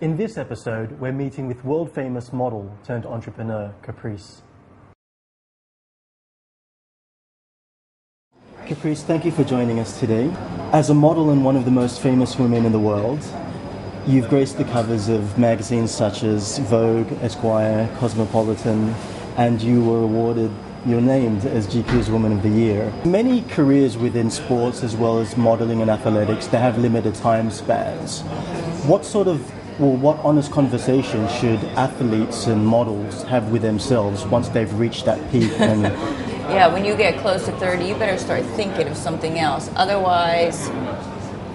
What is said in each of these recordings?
In this episode, we're meeting with world-famous model turned entrepreneur, Caprice. Caprice, thank you for joining us today. As a model and one of the most famous women in the world, you've graced the covers of magazines such as Vogue, Esquire, Cosmopolitan, and you're named as GQ's Woman of the Year. Many careers within sports as well as modeling and athletics, they have limited time spans. What honest conversation should athletes and models have with themselves once they've reached that peak? And yeah, when you get close to 30, you better start thinking of something else. Otherwise,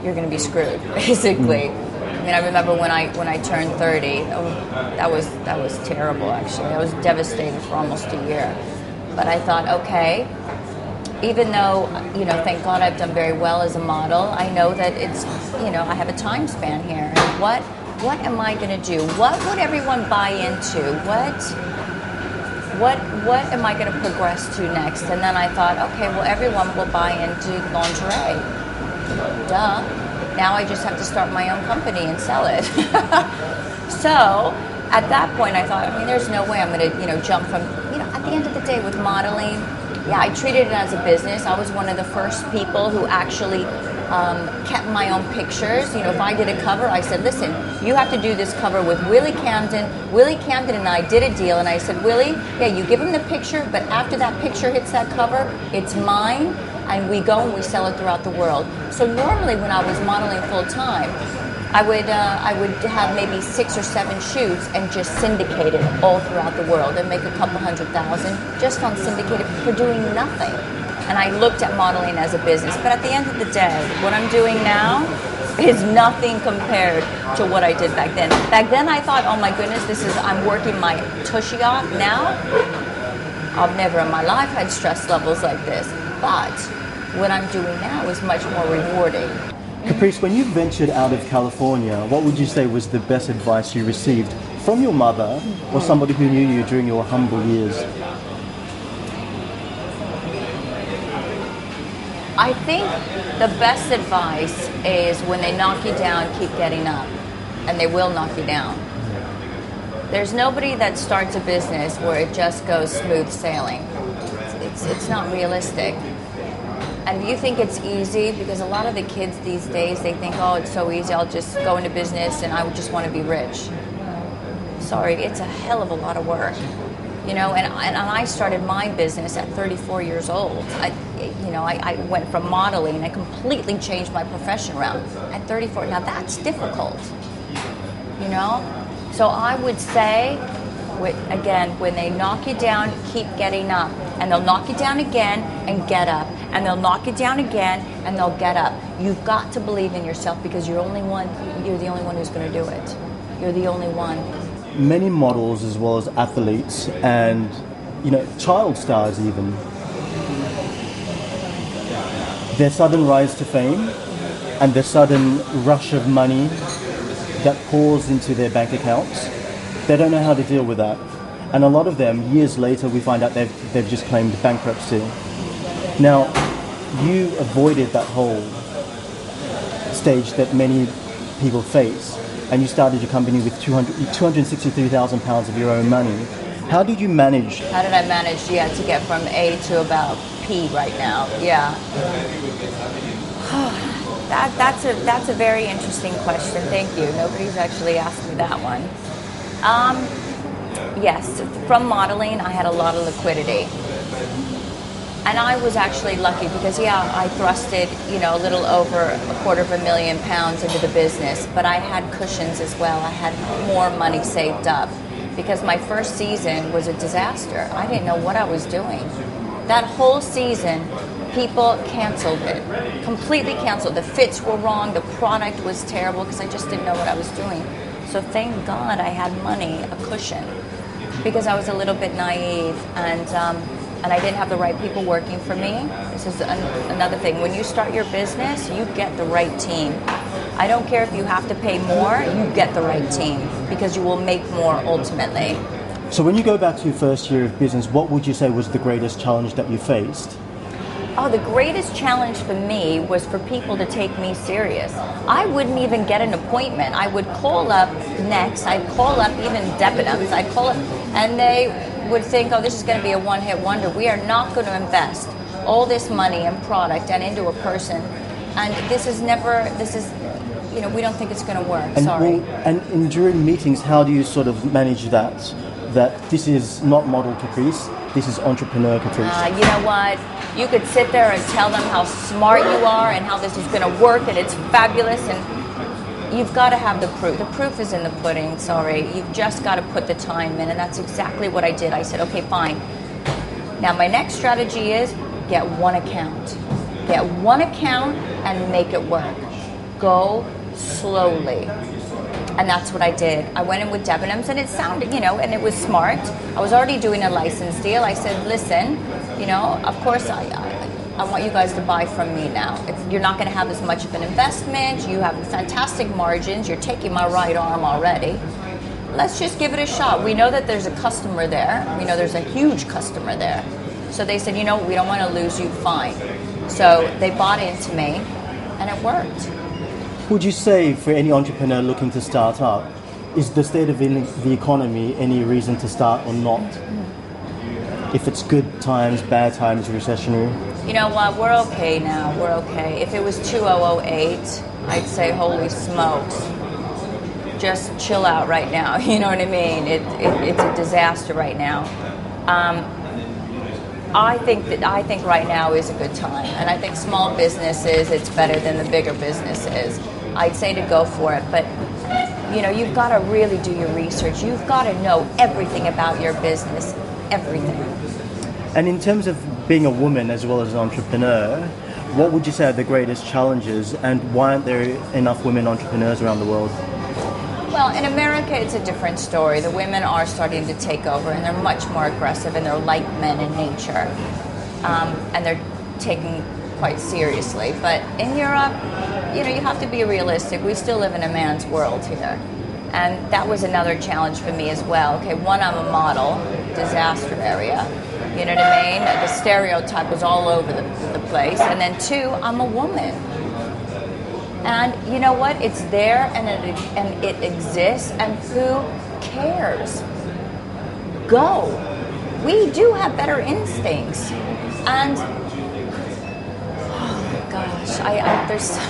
you're going to be screwed, basically. I mean, I remember when I turned 30, that was terrible, actually. I was devastated for almost a year. But I thought, okay, even though, thank God I've done very well as a model, I know that it's, I have a time span here. And what am I going to do? What would everyone buy into? What am I going to progress to next? And then I thought, okay, well, everyone will buy into lingerie. Duh. Now I just have to start my own company and sell it. So at that point, I thought, there's no way I'm going to, jump from, at the end of the day with modeling, yeah, I treated it as a business. I was one of the first people who actually kept my own pictures. If I did a cover, I said, listen, you have to do this cover with Willie Camden. Willie Camden and I did a deal, and I said, Willie, yeah, you give him the picture, but after that picture hits that cover, it's mine, and we go and we sell it throughout the world. So normally when I was modeling full time, I would have maybe 6 or 7 shoots and just syndicate it all throughout the world and make a couple $100,000 just on syndicated for doing nothing. And I looked at modeling as a business. But at the end of the day, what I'm doing now is nothing compared to what I did back then. Back then I thought, oh my goodness, I'm working my tushy off. Now, I've never in my life had stress levels like this. But what I'm doing now is much more rewarding. Caprice, when you ventured out of California, what would you say was the best advice you received from your mother or somebody who knew you during your humble years? I think the best advice is when they knock you down, keep getting up. And they will knock you down. There's nobody that starts a business where it just goes smooth sailing. It's not realistic. And you think it's easy, because a lot of the kids these days, they think, oh, it's so easy, I'll just go into business and I would just want to be rich. Sorry, it's a hell of a lot of work. And I started my business at 34 years old. I went from modeling, I completely changed my profession around at 34. Now that's difficult, So I would say, again, when they knock you down, keep getting up. And they'll knock you down again and get up. And they'll knock you down again and they'll get up. You've got to believe in yourself, because you're the only one who's going to do it. You're the only one. Many models as well as athletes and, child stars even, their sudden rise to fame and the sudden rush of money that pours into their bank accounts, they don't know how to deal with that. And a lot of them, years later, we find out they've just claimed bankruptcy. Now, you avoided that whole stage that many people face, and you started your company with £263,000 of your own money. How did you manage? How did I manage, to get from A to about P right now? Yeah. That's a very interesting question. Thank you. Nobody's actually asked me that one. Yes, from modeling, I had a lot of liquidity. And I was actually lucky because, I thrusted, a little over £250,000 into the business, but I had cushions as well. I had more money saved up because my first season was a disaster. I didn't know what I was doing. That whole season, people canceled it, completely canceled. The fits were wrong, the product was terrible because I just didn't know what I was doing. So thank God I had money, a cushion, because I was a little bit naive and I didn't have the right people working for me. This is another thing. When you start your business, you get the right team. I don't care if you have to pay more, you get the right team because you will make more ultimately. So when you go back to your first year of business, what would you say was the greatest challenge that you faced? Oh, the greatest challenge for me was for people to take me serious. I wouldn't even get an appointment. I would call up Next, I'd call up even Debenhams, I'd call up, and they would think, oh, this is going to be a one-hit wonder. We are not going to invest all this money and product and into a person. And we don't think it's going to work. Sorry. And during meetings, how do you sort of manage that? That this is not model Caprice, this is entrepreneur Caprice. You know what? You could sit there and tell them how smart you are and how this is going to work and it's fabulous, and you've got to have the proof. The proof is in the pudding, sorry. You've just got to put the time in, and that's exactly what I did. I said, okay, fine. Now my next strategy is get one account. Get one account and make it work. Go slowly. And that's what I did. I went in with Debenhams, and it sounded, and it was smart. I was already doing a license deal. I said, listen, of course I want you guys to buy from me now. You're not going to have as much of an investment. You have fantastic margins. You're taking my right arm already. Let's just give it a shot. We know that there's a customer there. We know there's a huge customer there. So they said, we don't want to lose you, fine. So they bought into me, and it worked. Would you say for any entrepreneur looking to start up, is the state of the economy any reason to start or not? If it's good times, bad times, recessionary? You know what, we're okay now, we're okay. If it was 2008, I'd say, holy smokes, just chill out right now, you know what I mean? It's a disaster right now. I think right now is a good time, and I think small businesses, it's better than the bigger businesses. I'd say to go for it, but you've got to really do your research. You've got to know everything about your business, everything. And in terms of being a woman as well as an entrepreneur, what would you say are the greatest challenges, and why aren't there enough women entrepreneurs around the world? Well, in America, it's a different story. The women are starting to take over, and they're much more aggressive, and they're like men in nature, and they're taking quite seriously. But in Europe, you have to be realistic. We still live in a man's world here, and that was another challenge for me as well. Okay, one, I'm a model, disaster area. You know what I mean? The stereotype was all over the place. And then two, I'm a woman. And you know what? It's there, and it exists, and who cares? Go. We do have better instincts. And, oh gosh, there's so,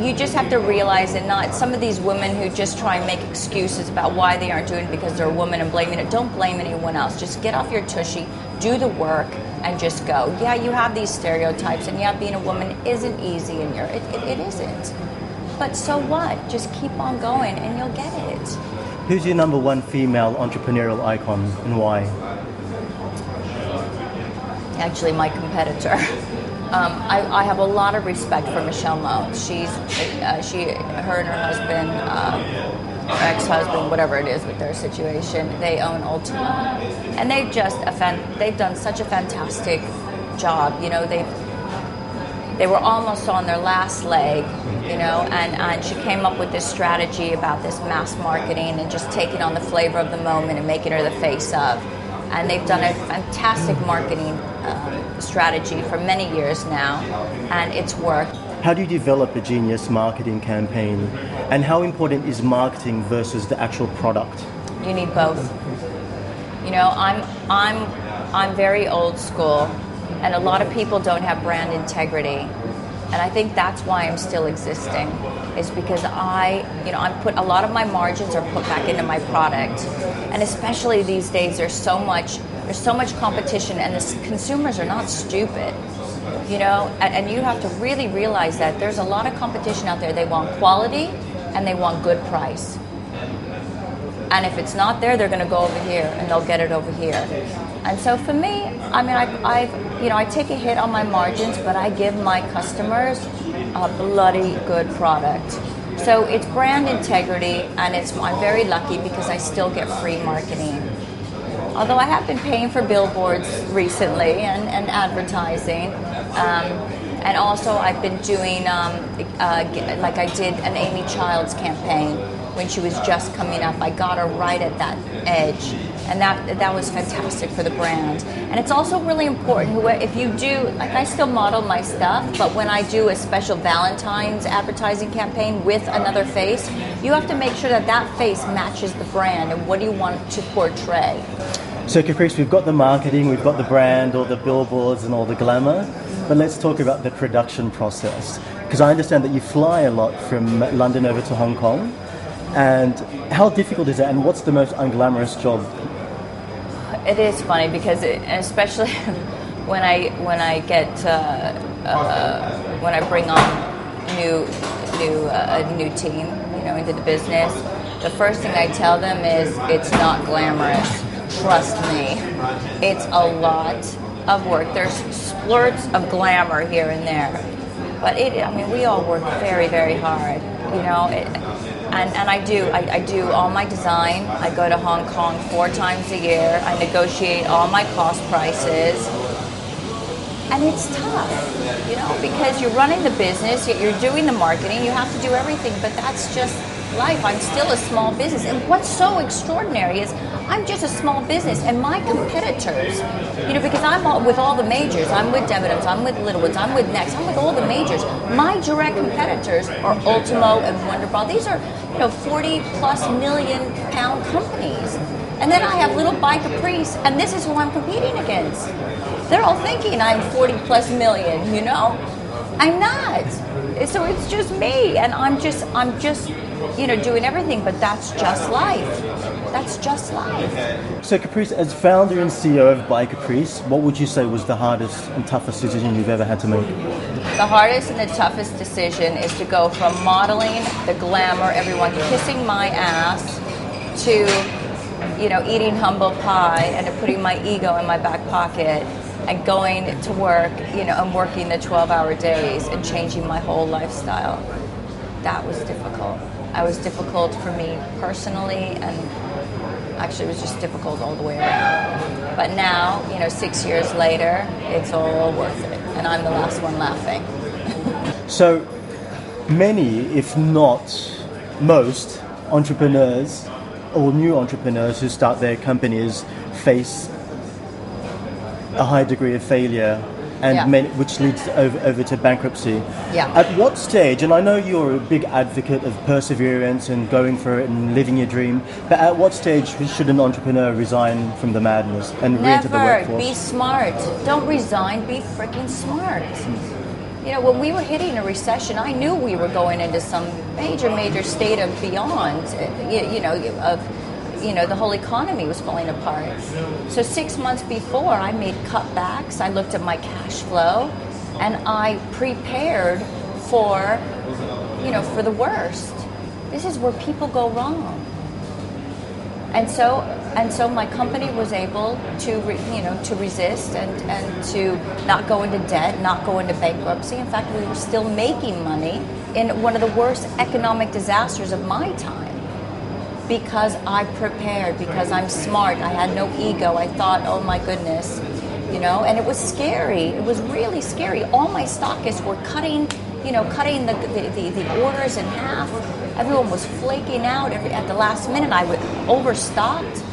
you just have to realize that not some of these women who just try and make excuses about why they aren't doing it because they're a woman and blaming it. Don't blame anyone else. Just get off your tushy, do the work, and just go. Yeah, you have these stereotypes, and yeah, being a woman isn't easy in Europe. It isn't. But so what? Just keep on going, and you'll get it. Who's your number one female entrepreneurial icon, and why? Actually, my competitor. I have a lot of respect for Michelle Mo. Her and her husband, ex-husband, whatever it is with their situation, they own Ultima, and they've done such a fantastic job. They were almost on their last leg, and she came up with this strategy about this mass marketing and just taking on the flavor of the moment and making her the face of. And they've done a fantastic marketing strategy for many years now, and it's worked. How do you develop a genius marketing campaign, and how important is marketing versus the actual product? You need both. I'm very old school, and a lot of people don't have brand integrity, and I think that's why I'm still existing. Is because I'm put a lot of my margins are put back into my product, and especially these days there's so much competition, and the consumers are not stupid, and you have to really realize that there's a lot of competition out there. They want quality and they want good price, and if it's not there, they're going to go over here and they'll get it over here. And so for me, I take a hit on my margins, but I give my customers a bloody good product. So it's brand integrity, and I'm very lucky because I still get free marketing. Although I have been paying for billboards recently and advertising, And also I've been doing, like I did an Amy Childs campaign when she was just coming up. I got her right at that edge, and that was fantastic for the brand. And it's also really important, if you do, like I still model my stuff, but when I do a special Valentine's advertising campaign with another face, you have to make sure that that face matches the brand and what do you want to portray. So Caprice, we've got the marketing, we've got the brand, all the billboards and all the glamour, but let's talk about the production process. Because I understand that you fly a lot from London over to Hong Kong. And how difficult is it, and what's the most unglamorous job? It is funny because, especially when I bring on a new team, into the business, the first thing I tell them is it's not glamorous. Trust me, it's a lot of work. There's splurts of glamour here and there, but we all work very, very hard, And I do all my design. I go to Hong Kong 4 times a year. I negotiate all my cost prices. And it's tough, because you're running the business, you're doing the marketing, you have to do everything, but that's just life. I'm still a small business. And what's so extraordinary is I'm just a small business, and my competitors, because I'm with all the majors, I'm with Debenhams, I'm with Littlewoods, I'm with Next, I'm with all the majors. My direct competitors are Ultimo and Wonderbra. These are, 40+ million pound companies. And then I have Little by Caprice, and this is who I'm competing against. They're all thinking I'm 40+ million, I'm not. So it's just me, and I'm just doing everything, but that's just life. That's just life. So Caprice, as founder and CEO of By Caprice, what would you say was the hardest and toughest decision you've ever had to make? The hardest and the toughest decision is to go from modeling the glamour, everyone kissing my ass, to, eating humble pie and to putting my ego in my back pocket and going to work, and working the 12-hour days and changing my whole lifestyle. That was difficult. It was difficult for me personally, and actually it was just difficult all the way around. But now, 6 years later, it's all worth it, and I'm the last one laughing. So many, if not most, entrepreneurs or new entrepreneurs who start their companies face a high degree of failure, and which leads over to bankruptcy. Yeah. At what stage, and I know you're a big advocate of perseverance and going for it and living your dream, but at what stage should an entrepreneur resign from the madness and re-enter the workforce? Never. Be smart. Don't resign. Be freaking smart. When we were hitting a recession, I knew we were going into some major state of beyond, the whole economy was falling apart. So 6 months before, I made cutbacks. I looked at my cash flow, and I prepared for the worst. This is where people go wrong. And so my company was able to resist and to not go into debt, not go into bankruptcy. In fact, we were still making money in one of the worst economic disasters of my time. Because I prepared, because I'm smart, I had no ego. I thought, oh my goodness, and it was scary. It was really scary. All my stockists were cutting the orders in half. Everyone was flaking out at the last minute. I was overstocked.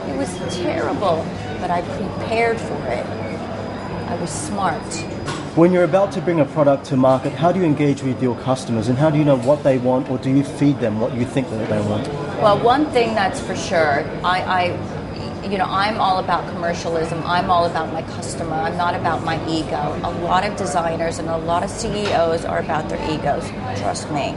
It was terrible, but I prepared for it. I was smart. When you're about to bring a product to market, how do you engage with your customers, and how do you know what they want, or do you feed them what you think that they want? Well, one thing that's for sure, I'm all about commercialism. I'm all about my customer. I'm not about my ego. A lot of designers and a lot of CEOs are about their egos. Trust me.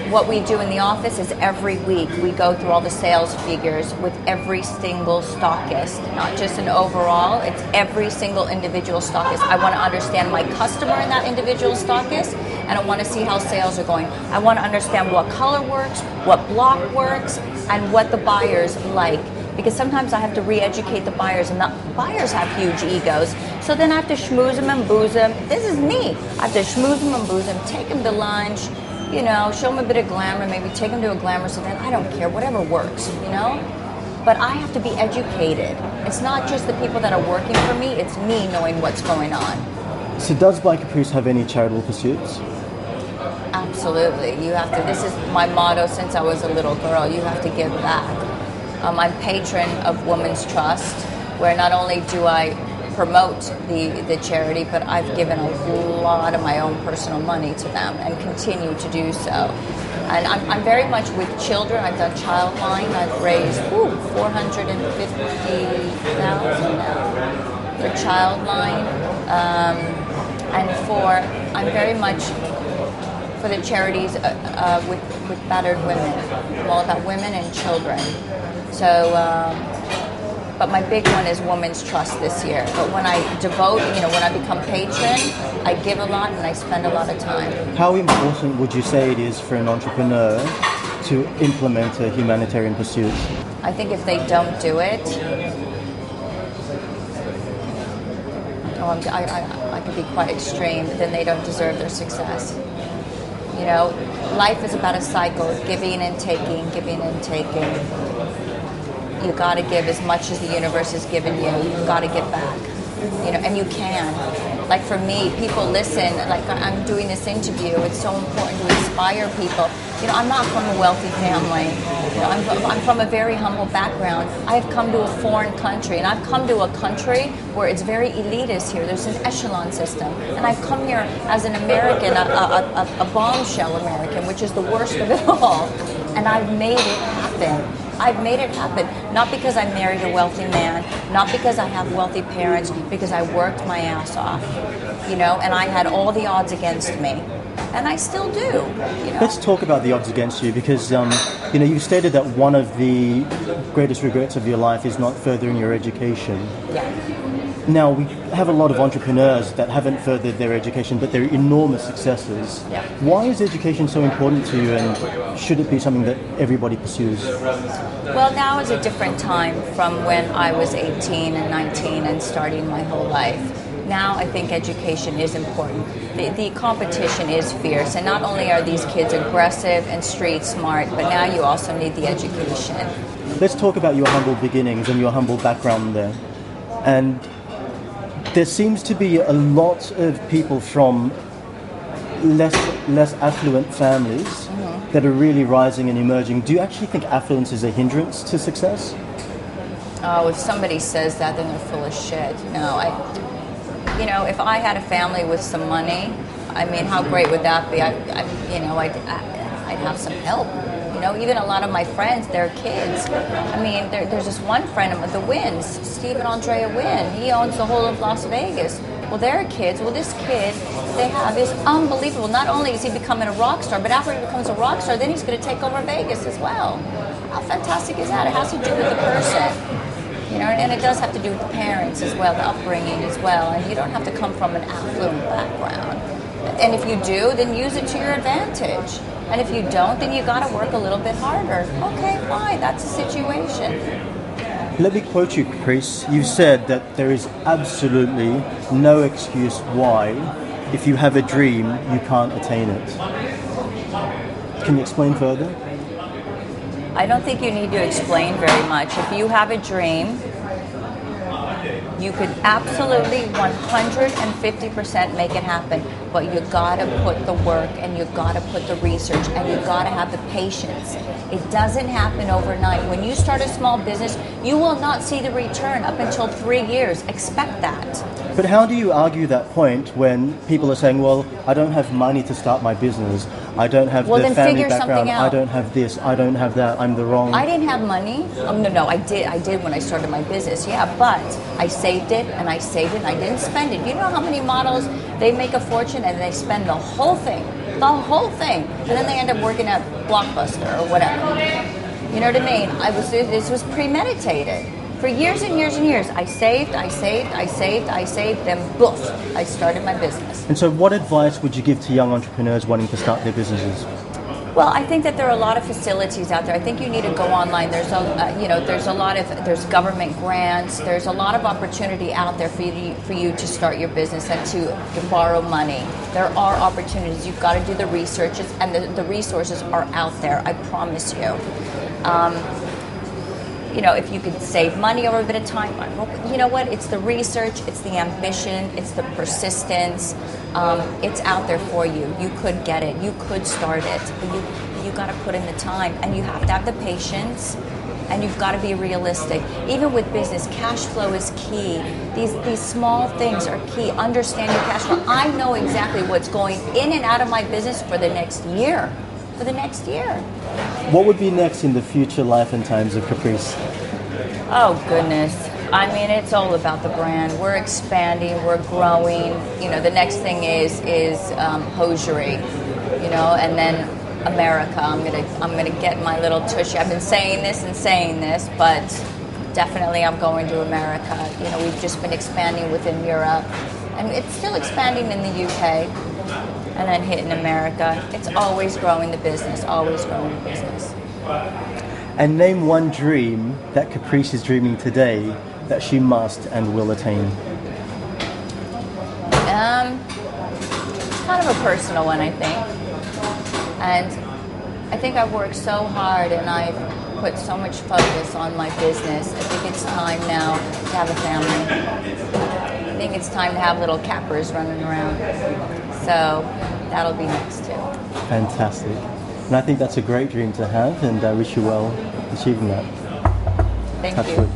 What we do in the office is every week we go through all the sales figures with every single stockist, not just an overall, it's every single individual stockist. I want to understand my customer in that individual stockist, and I want to see how sales are going. I want to understand what color works, what block works, and what the buyers like. Because sometimes I have to re-educate the buyers, and the buyers have huge egos. So then I have to schmooze them and booze them. This is me. I have to schmooze them and booze them, take them to lunch, show them a bit of glamour, maybe take them to a glamorous event. I don't care, whatever works, But I have to be educated. It's not just the people that are working for me, it's me knowing what's going on. So does By Caprice have any charitable pursuits? Absolutely. You have to. This is my motto since I was a little girl. You have to give back. I'm patron of Women's Trust, where not only do I promote the charity, but I've given a lot of my own personal money to them and continue to do so. And I'm very much with children. I've done Childline. I've raised $450,000 now for Childline, and I'm very much for the charities with battered women. I'm all about women and children. So, but my big one is Women's Trust this year. But when I devote, when I become patron, I give a lot and I spend a lot of time. How important would you say it is for an entrepreneur to implement a humanitarian pursuit? I think if they don't do it, I could be quite extreme, then they don't deserve their success. Life is about a cycle, giving and taking, giving and taking. You got to give as much as the universe has given you. You've got to give back, and you can. Like for me, people listen. Like I'm doing this interview. It's so important to inspire people. I'm not from a wealthy family. I'm from a very humble background. I've come to a foreign country, and I've come to a country where it's very elitist here. There's an echelon system, and I've come here as an American, a bombshell American, which is the worst of it all. And I've made it happen. I've made it happen, not because I married a wealthy man, not because I have wealthy parents, because I worked my ass off, and I had all the odds against me, and I still do. Let's talk about the odds against you, because you stated that one of the greatest regrets of your life is not furthering your education. Yeah. Now, we have a lot of entrepreneurs that haven't furthered their education, but they're enormous successes. Yeah. Why is education so important to you, and should it be something that everybody pursues? Well, now is a different time from when I was 18 and 19 and starting my whole life. Now I think education is important. The competition is fierce, and not only are these kids aggressive and street smart, but now you also need the education. Let's talk about your humble beginnings and your humble background there. And there seems to be a lot of people from less affluent families that are really rising and emerging. Do you actually think affluence is a hindrance to success? Oh, if somebody says that, then they're full of shit. No, if I had a family with some money, I mean, how great would that be? I'd have some help. Even a lot of my friends, their kids. I mean, there's this one friend of the Wynns, Stephen Andrea Wynn. He owns the whole of Las Vegas. Well, their kids, this kid they have is unbelievable. Not only is he becoming a rock star, but after he becomes a rock star, then he's going to take over Vegas as well. How fantastic is that? It has to do with the person. And it does have to do with the parents as well, the upbringing as well. And you don't have to come from an affluent background. And if you do, then use it to your advantage. And if you don't, then you got to work a little bit harder. Okay, fine, that's the situation. Let me quote you, Caprice. You said that there is absolutely no excuse why, if you have a dream, you can't attain it. Can you explain further? I don't think you need to explain very much. If you have a dream, you could absolutely 150% make it happen, but you gotta put the work and you gotta put the research and you gotta have the patience. It doesn't happen overnight. When you start a small business, you will not see the return up until 3 years. Expect that. But how do you argue that point when people are saying, well, I don't have money to start my business, I don't have the family background, I don't have this, I don't have that, I'm the wrong... I didn't have money. No, I did when I started my business, yeah, but I saved it and I saved it and I didn't spend it. You know how many models, they make a fortune and they spend the whole thing, and then they end up working at Blockbuster or whatever. You know what I mean? This was premeditated. For years and years and years, I saved, then boof, I started my business. And so what advice would you give to young entrepreneurs wanting to start their businesses? Well, I think that there are a lot of facilities out there. I think you need to go online. There's there's government grants. There's a lot of opportunity out there for you to start your business and to borrow money. There are opportunities. You've got to do the research, and the resources are out there. I promise you. if you could save money over a bit of time, you know what? It's the research, it's the ambition, it's the persistence. It's out there for you. You could get it. You could start it. But you got to put in the time, and you have to have the patience, and you've got to be realistic. Even with business, cash flow is key. These small things are key. Understand your cash flow. I know exactly what's going in and out of my business for the next year. What would be next in the future life and times of Caprice? Oh, goodness. I mean, it's all about the brand. We're expanding, we're growing. The next thing is hosiery, and then America. I'm gonna get my little tushy. I've been saying this, but definitely I'm going to America. We've just been expanding within Europe, and it's still expanding in the UK. And then hitting America. It's always growing the business, And name one dream that Caprice is dreaming today that she must and will attain. Kind of a personal one, I think. And I think I've worked so hard and I've put so much focus on my business. I think it's time now to have a family. I think it's time to have little cappers running around. So that'll be next too. Fantastic. And I think that's a great dream to have, and I wish you well achieving that. Thank you.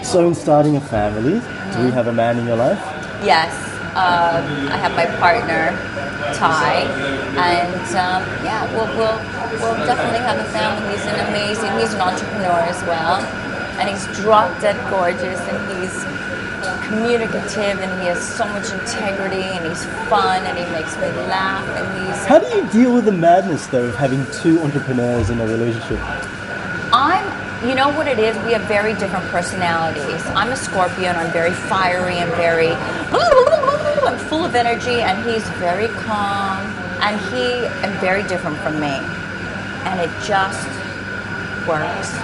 So in starting a family, do you have a man in your life? Yes. I have my partner, Ty, and we'll definitely have a family. He's an entrepreneur as well, and he's drop dead gorgeous, and he's communicative, and he has so much integrity, and he's fun, and he makes me laugh, and he's... How do you deal with the madness, though, of having two entrepreneurs in a relationship? You know what it is? We have very different personalities. I'm a Scorpio, and I'm very fiery and very... I'm full of energy, and he's very calm, and he is very different from me, and it just works.